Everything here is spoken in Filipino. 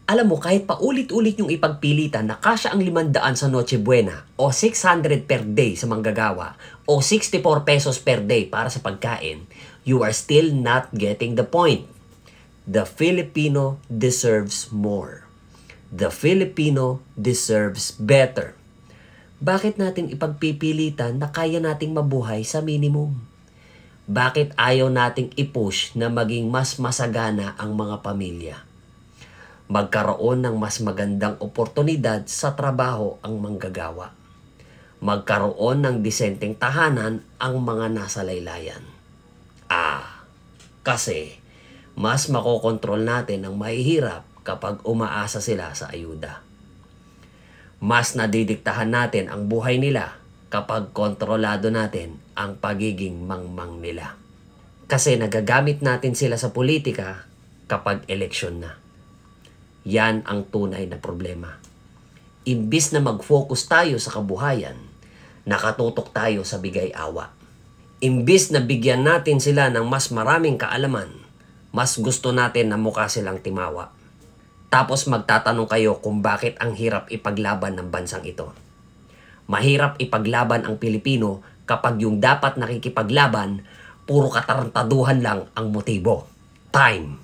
Alam mo, kahit paulit-ulit yung ipagpilitan na kasya ang 500 sa Noche Buena o 600 per day sa manggagawa o 64 pesos per day para sa pagkain, you are still not getting the point. The Filipino deserves more. The Filipino deserves better. Bakit natin ipagpipilitan na kaya nating mabuhay sa minimum? Bakit ayaw nating i-push na maging mas masagana ang mga pamilya? Magkaroon ng mas magandang oportunidad sa trabaho ang manggagawa. Magkaroon ng disenteng tahanan ang mga nasa laylayan. Kasi mas makokontrol natin ang mahihirap kapag umaasa sila sa ayuda. Mas nadidiktahan natin ang buhay nila kapag kontrolado natin ang pagiging mangmang nila. Kasi nagagamit natin sila sa politika kapag eleksyon na. Yan ang tunay na problema. Imbis na mag-focus tayo sa kabuhayan, nakatutok tayo sa bigay-awa. Imbis na bigyan natin sila ng mas maraming kaalaman, mas gusto natin na mukha silang timawa. Tapos magtatanong kayo kung bakit ang hirap ipaglaban ng bansang ito. Mahirap ipaglaban ang Pilipino kapag yung dapat nakikipaglaban, puro katarantaduhan lang ang motibo. Time.